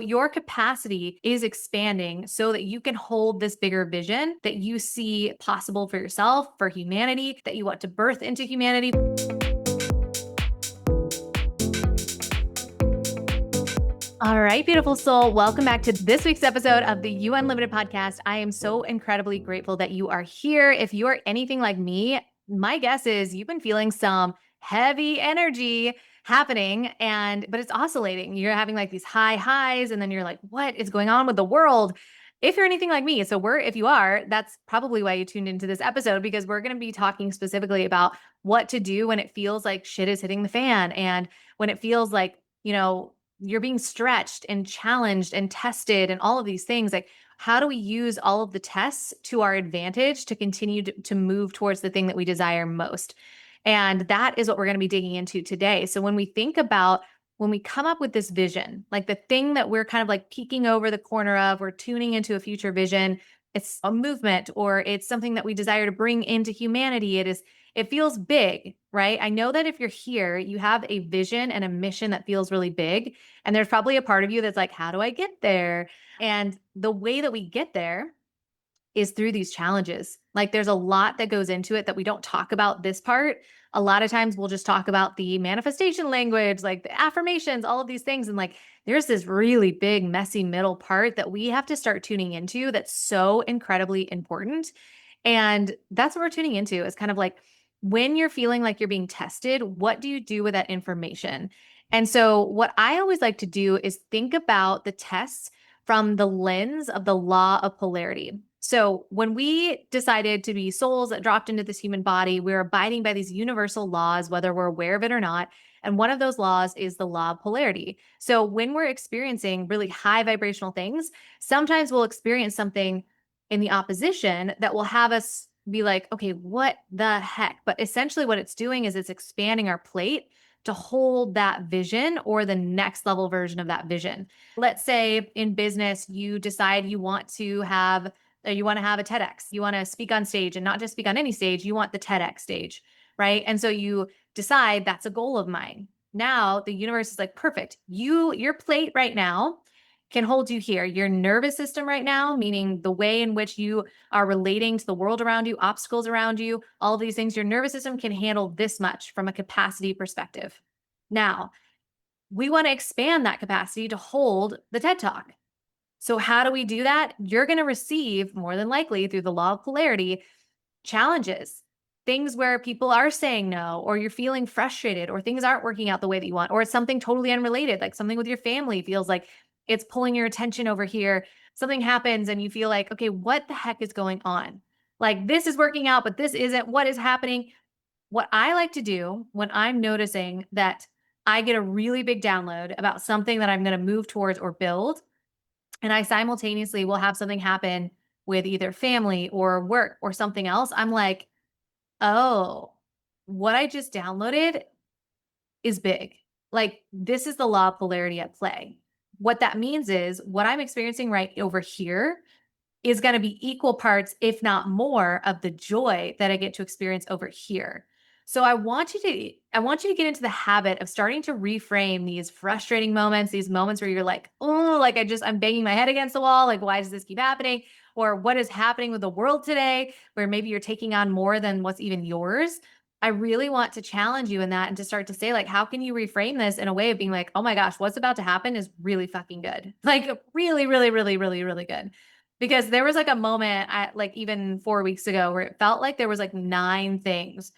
Your capacity is expanding so that you can hold this bigger vision that you see possible for yourself, for humanity, that you want to birth into humanity. All right, beautiful soul. Welcome back to this week's episode of the You Unlimited podcast. I am so incredibly grateful that you are here. If you are anything like me, my guess is you've been feeling some heavy energy happening but it's oscillating. You're having like these high highs and then you're like, what is going on with the world? If you're anything like me, if you are, that's probably why you tuned into this episode, because we're going to be talking specifically about what to do when it feels like shit is hitting the fan and when it feels like, you're being stretched and challenged and tested and all of these things. Like, how do we use all of the tests to our advantage to continue to move towards the thing that we desire most? And that is what we're going to be digging into today. So when we come up with this vision, like the thing that we're kind of like peeking over the corner of, we're tuning into a future vision, it's a movement or it's something that we desire to bring into humanity. It feels big, right? I know that if you're here, you have a vision and a mission that feels really big. And there's probably a part of you that's like, how do I get there? And the way that we get there is through these challenges. Like there's a lot that goes into it that we don't talk about this part. A lot of times we'll just talk about the manifestation language, like the affirmations, all of these things. And like there's this really big, messy middle part that we have to start tuning into that's so incredibly important. And that's what we're tuning into, is kind of like when you're feeling like you're being tested, what do you do with that information? And so what I always like to do is think about the tests from the lens of the law of polarity. So when we decided to be souls that dropped into this human body, we're abiding by these universal laws, whether we're aware of it or not. And one of those laws is the law of polarity. So when we're experiencing really high vibrational things, sometimes we'll experience something in the opposition that will have us be like, okay, what the heck? But essentially what it's doing is it's expanding our plate to hold that vision or the next level version of that vision. Let's say in business, you decide you want to have a TEDx. You want to speak on stage, and not just speak on any stage, you want the TEDx stage, right? And so you decide that's a goal of mine. Now the universe is like, perfect. Your plate right now can hold you here. Your nervous system right now, meaning the way in which you are relating to the world around you, obstacles around you, all of these things, your nervous system can handle this much from a capacity perspective. Now, we want to expand that capacity to hold the TED Talk. So how do we do that? You're going to receive, more than likely through the law of polarity, challenges, things where people are saying no, or you're feeling frustrated, or things aren't working out the way that you want, or it's something totally unrelated, like something with your family feels like it's pulling your attention over here. Something happens and you feel like, okay, what the heck is going on? Like this is working out, but this isn't. What is happening? What I like to do when I'm noticing that I get a really big download about something that I'm going to move towards or build, and I simultaneously will have something happen with either family or work or something else, I'm like, oh, what I just downloaded is big. Like, this is the law of polarity at play. What that means is what I'm experiencing right over here is going to be equal parts, if not more, of the joy that I get to experience over here. So I want you to get into the habit of starting to reframe these frustrating moments, these moments where you're like, oh, like I'm banging my head against the wall. Like, why does this keep happening? Or what is happening with the world today, where maybe you're taking on more than what's even yours. I really want to challenge you in that and to start to say, like, how can you reframe this in a way of being like, oh my gosh, what's about to happen is really fucking good. Like really, really, really, really, really good. Because there was like a moment like even 4 weeks ago where it felt like there was like 9 things,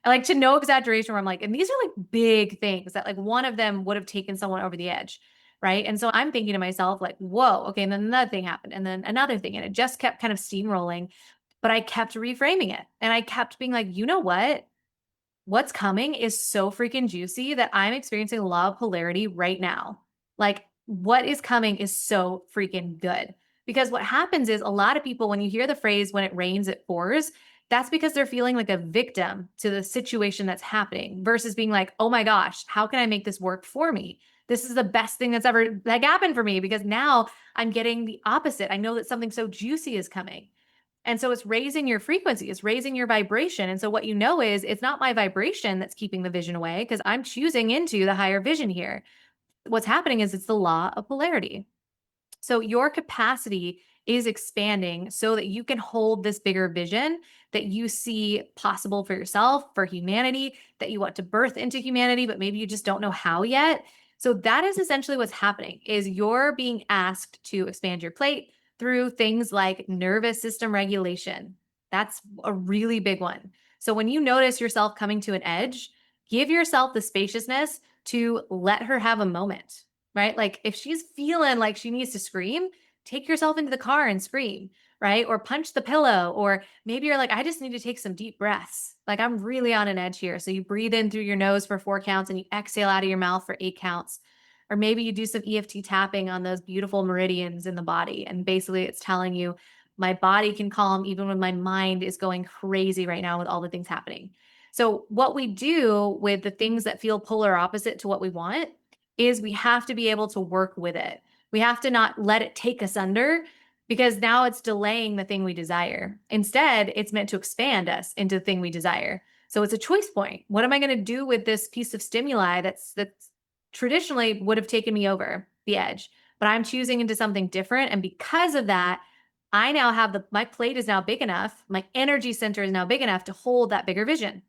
like to no exaggeration, where I'm like, and these are like big things that like one of them would have taken someone over the edge. Right. And so I'm thinking to myself, like, whoa, okay. And then another thing happened and then another thing. And it just kept kind of steamrolling, but I kept reframing it. And I kept being like, you know what? What's coming is so freaking juicy that I'm experiencing a law of polarity right now. Like what is coming is so freaking good. Because what happens is a lot of people, when you hear the phrase, when it rains, it pours, that's because they're feeling like a victim to the situation that's happening versus being like, oh my gosh, how can I make this work for me? This is the best thing that's ever like happened for me, because now I'm getting the opposite. I know that something so juicy is coming. And so it's raising your frequency, it's raising your vibration. And so what you know is it's not my vibration that's keeping the vision away, because I'm choosing into the higher vision here. What's happening is it's the law of polarity. So your capacity is expanding so that you can hold this bigger vision that you see possible for yourself, for humanity, that you want to birth into humanity, but maybe you just don't know how yet. So that is essentially what's happening is you're being asked to expand your plate through things like nervous system regulation. That's a really big one. So when you notice yourself coming to an edge, give yourself the spaciousness to let her have a moment, right? Like if she's feeling like she needs to scream, take yourself into the car and scream, right? Or punch the pillow. Or maybe you're like, I just need to take some deep breaths. Like I'm really on an edge here. So you breathe in through your nose for 4 counts and you exhale out of your mouth for 8 counts. Or maybe you do some EFT tapping on those beautiful meridians in the body. And basically it's telling you, my body can calm even when my mind is going crazy right now with all the things happening. So, what we do with the things that feel polar opposite to what we want is we have to be able to work with it. We have to not let it take us under because now it's delaying the thing we desire. Instead, it's meant to expand us into the thing we desire. So it's a choice point. What am I going to do with this piece of stimuli that's traditionally would have taken me over the edge, but I'm choosing into something different, and because of that, I now have my plate is now big enough, my energy center is now big enough to hold that bigger vision.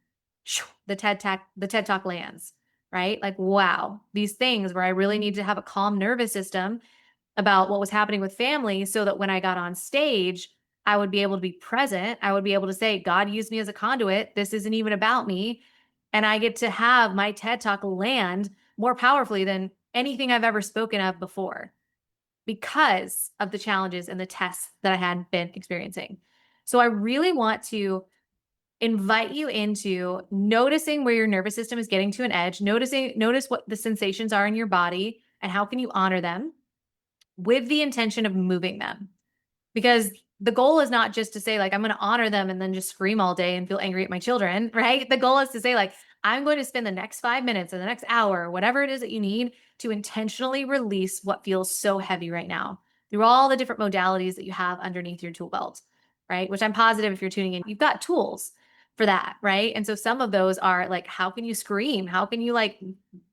The TED Talk lands, right? Like, wow, these things where I really need to have a calm nervous system about what was happening with family so that when I got on stage, I would be able to be present. I would be able to say, God used me as a conduit. This isn't even about me. And I get to have my TED Talk land more powerfully than anything I've ever spoken of before because of the challenges and the tests that I had been experiencing. So I really want to invite you into noticing where your nervous system is getting to an edge, notice what the sensations are in your body and how can you honor them with the intention of moving them. Because the goal is not just to say, like, I'm going to honor them and then just scream all day and feel angry at my children, right? The goal is to say, like, I'm going to spend the next 5 minutes or the next hour, whatever it is that you need to intentionally release what feels so heavy right now through all the different modalities that you have underneath your tool belt, right? Which I'm positive if you're tuning in, you've got tools for that, right? And so some of those are like, how can you scream? How can you like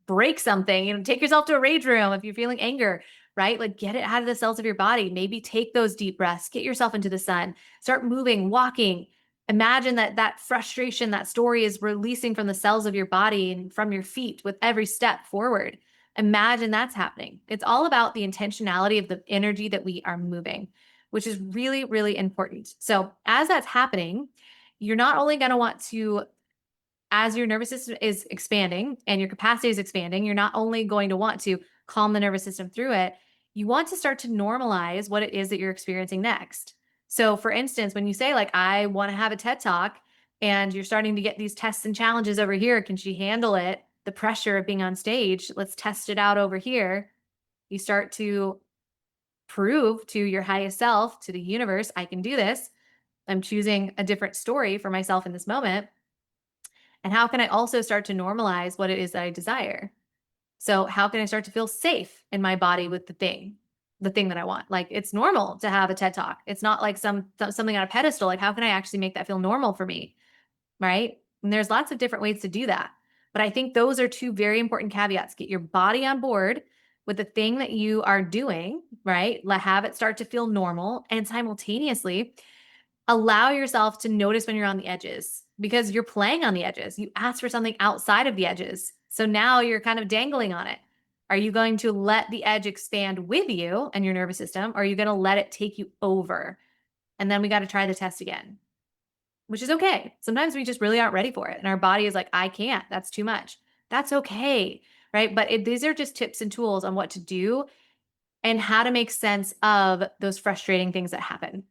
break something? Take yourself to a rage room if you're feeling anger, right? Like get it out of the cells of your body. Maybe take those deep breaths, get yourself into the sun, start moving, walking. Imagine that frustration, that story is releasing from the cells of your body and from your feet with every step forward. Imagine that's happening. It's all about the intentionality of the energy that we are moving, which is really, really important. So as that's happening, you're not only going to want to, as your nervous system is expanding and your capacity is expanding, you're not only going to want to calm the nervous system through it, you want to start to normalize what it is that you're experiencing next. So, for instance, when you say, like, I want to have a TED Talk and you're starting to get these tests and challenges over here, can she handle it? The pressure of being on stage, let's test it out over here. You start to prove to your highest self, to the universe, I can do this. I'm choosing a different story for myself in this moment. And how can I also start to normalize what it is that I desire? So, how can I start to feel safe in my body with the thing that I want? Like it's normal to have a TED Talk. It's not like something on a pedestal. Like how can I actually make that feel normal for me? Right? And there's lots of different ways to do that. But I think those are two very important caveats. Get your body on board with the thing that you are doing, right? Have it start to feel normal and simultaneously allow yourself to notice when you're on the edges because you're playing on the edges. You asked for something outside of the edges. So now you're kind of dangling on it. Are you going to let the edge expand with you and your nervous system? Or are you going to let it take you over? And then we got to try the test again, which is okay. Sometimes we just really aren't ready for it. And our body is like, I can't. That's too much. That's okay. Right. But these are just tips and tools on what to do and how to make sense of those frustrating things that happen.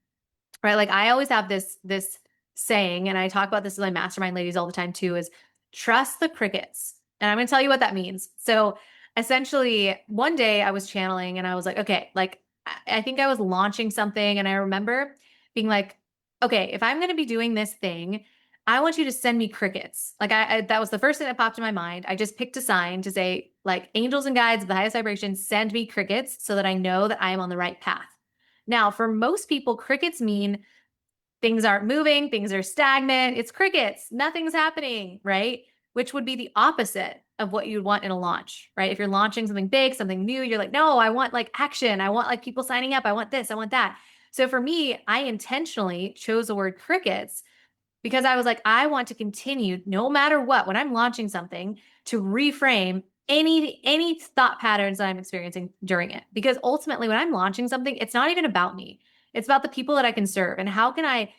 Right? Like I always have this saying, and I talk about this with my mastermind ladies all the time too, is trust the crickets. And I'm going to tell you what that means. So essentially, one day I was channeling and I was like, okay, like I think I was launching something, and I remember being like, okay, if I'm going to be doing this thing, I want you to send me crickets. Like I that was the first thing that popped in my mind. I just picked a sign to say, like, angels and guides of the highest vibration, send me crickets so that I know that I am on the right path. Now, for most people, crickets mean things aren't moving, things are stagnant. It's crickets, nothing's happening, right? Which would be the opposite of what you'd want in a launch, right? If you're launching something big, something new, you're like, no, I want like action. I want like people signing up. I want this. I want that. So for me, I intentionally chose the word crickets because I was like, I want to continue no matter what, when I'm launching something, to reframe any thought patterns that I'm experiencing during it. Because ultimately, when I'm launching something, it's not even about me. It's about the people that I can serve. And how can I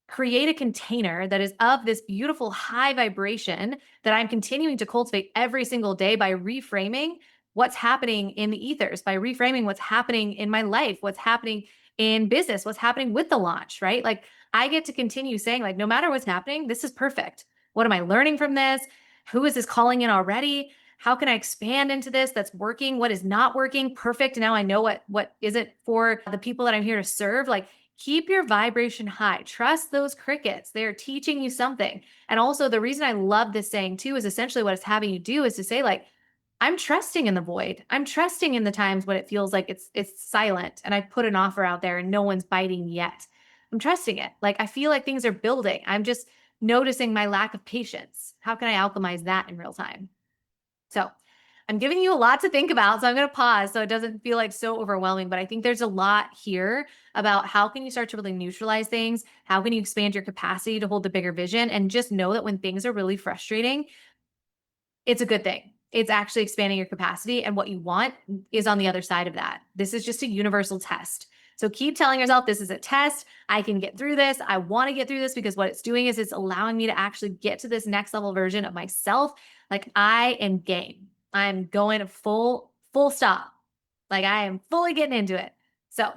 create a container that is of this beautiful high vibration that I'm continuing to cultivate every single day by reframing what's happening in the ethers, by reframing what's happening in my life, what's happening in business, what's happening with the launch, right? Like I get to continue saying, like, no matter what's happening, this is perfect. What am I learning from this? Who is this calling in already? How can I expand into this that's working? What is not working? Perfect. Now I know what isn't for the people that I'm here to serve. Like keep your vibration high. Trust those crickets. They're teaching you something. And also the reason I love this saying too is essentially what it's having you do is to say like, I'm trusting in the void. I'm trusting in the times when it feels like it's silent and I put an offer out there and no one's biting yet. I'm trusting it. Like I feel like things are building. I'm just noticing my lack of patience. How can I alchemize that in real time? So I'm giving you a lot to think about. So I'm going to pause so it doesn't feel like so overwhelming. But I think there's a lot here about how can you start to really neutralize things? How can you expand your capacity to hold the bigger vision? And just know that when things are really frustrating, it's a good thing. It's actually expanding your capacity. And what you want is on the other side of that. This is just a universal test. So keep telling yourself this is a test. I can get through this. I want to get through this because what it's doing is it's allowing me to actually get to this next level version of myself. Like I am game. I'm going full stop. Like I am fully getting into it. So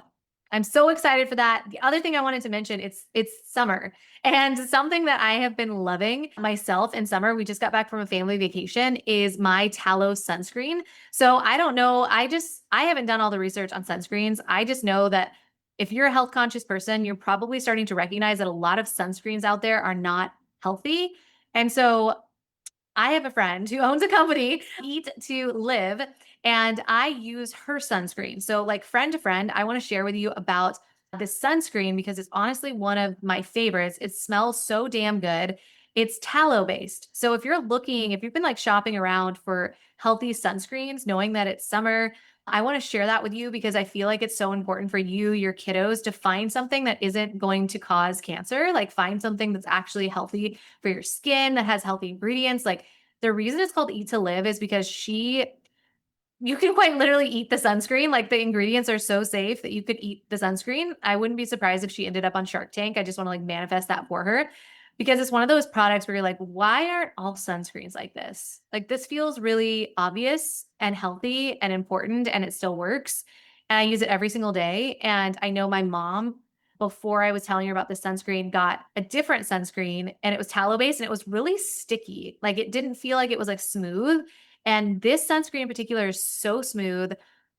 I'm so excited for that. The other thing I wanted to mention, it's summer. And something that I have been loving myself in summer, we just got back from a family vacation, is my tallow sunscreen. So I don't know. I haven't done all the research on sunscreens. I just know that if you're a health conscious person, you're probably starting to recognize that a lot of sunscreens out there are not healthy. And so I have a friend who owns a company, Eat to Live, and I use her sunscreen. So, like friend to friend, I want to share with you about this sunscreen because it's honestly one of my favorites. It smells so damn good. It's tallow based. So, if you've been like shopping around for healthy sunscreens, knowing that it's summer, I want to share that with you because I feel like it's so important for you, your kiddos, to find something that isn't going to cause cancer. Like, find something that's actually healthy for your skin, that has healthy ingredients. Like, the reason it's called Eat to Live is because you can quite literally eat the sunscreen. Like the ingredients are so safe that you could eat the sunscreen. I wouldn't be surprised if she ended up on Shark Tank. I just want to like manifest that for her because it's one of those products where you're like, why aren't all sunscreens like this? Like this feels really obvious and healthy and important and it still works. And I use it every single day. And I know my mom, before I was telling her about the sunscreen, got a different sunscreen and it was tallow based and it was really sticky. Like it didn't feel like it was like smooth. And this sunscreen in particular is so smooth.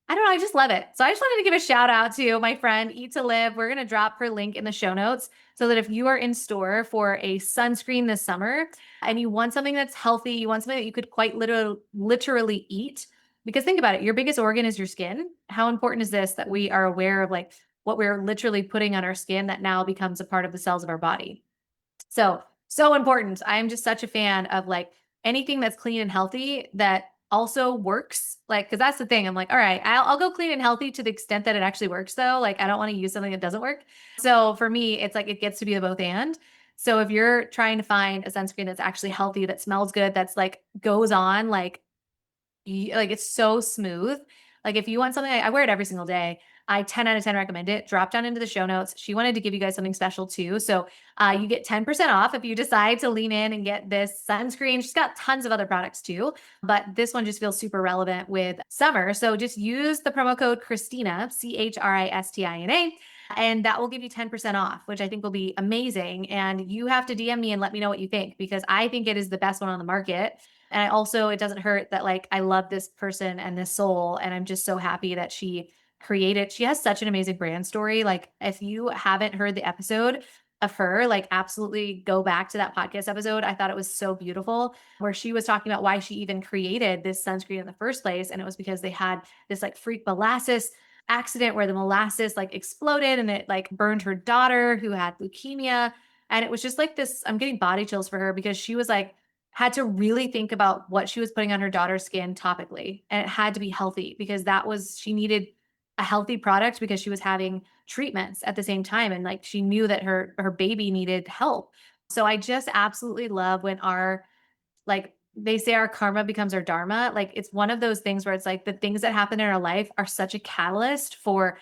I don't know. I just love it. So I just wanted to give a shout out to my friend Eat to Live. We're going to drop her link in the show notes so that if you are in store for a sunscreen this summer and you want something that's healthy, you want something that you could quite literally eat. Because think about it, your biggest organ is your skin. How important is this that we are aware of like what we're literally putting on our skin that now becomes a part of the cells of our body? So important. I'm just such a fan of like anything that's clean and healthy that also works. Like, cause that's the thing. I'm like, all right, I'll go clean and healthy to the extent that it actually works though. Like, I don't want to use something that doesn't work. So for me, it's like, it gets to be the both and. So if you're trying to find a sunscreen that's actually healthy, that smells good, that's like goes on, like it's so smooth. Like if you want something, I wear it every single day. I 10 out of 10 recommend it. Drop down into the show notes. She wanted to give you guys something special too. So you get 10% off if you decide to lean in and get this sunscreen. She's got tons of other products too, but this one just feels super relevant with summer. So just use the promo code Christina, Christina, and that will give you 10% off, which I think will be amazing. And you have to DM me and let me know what you think because I think it is the best one on the market. And I also, it doesn't hurt that like I love this person and this soul. And I'm just so happy that she has such an amazing brand story. Like if you haven't heard the episode of her, like absolutely go back to that podcast episode. I thought it was so beautiful where she was talking about why she even created this sunscreen in the first place. And it was because they had this like freak molasses accident where the molasses like exploded and it like burned her daughter who had leukemia. And it was just like this, I'm getting body chills for her because she was like, had to really think about what she was putting on her daughter's skin topically. And it had to be healthy because she needed a healthy product because she was having treatments at the same time. And like she knew that her baby needed help. So I just absolutely love when like they say our karma becomes our dharma. Like it's one of those things where it's like the things that happen in our life are such a catalyst for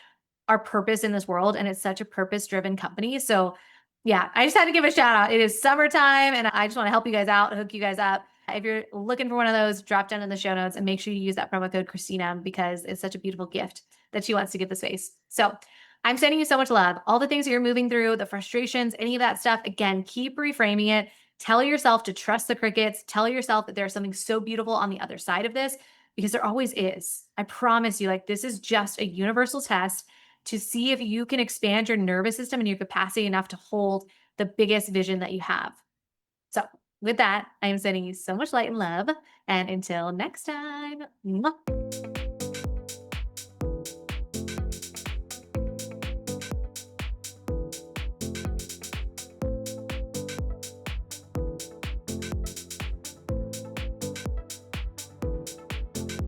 our purpose in this world. And it's such a purpose driven company. So yeah, I just had to give a shout out. It is summertime and I just want to help you guys out, hook you guys up. If you're looking for one of those, drop down in the show notes and make sure you use that promo code Christina because it's such a beautiful gift that she wants to give the space. So I'm sending you so much love. All the things that you're moving through, the frustrations, any of that stuff, again, keep reframing it. Tell yourself to trust the crickets. Tell yourself that there's something so beautiful on the other side of this because there always is. I promise you, like, this is just a universal test to see if you can expand your nervous system and your capacity enough to hold the biggest vision that you have. So, with that, I am sending you so much light and love. And until next time, mwah.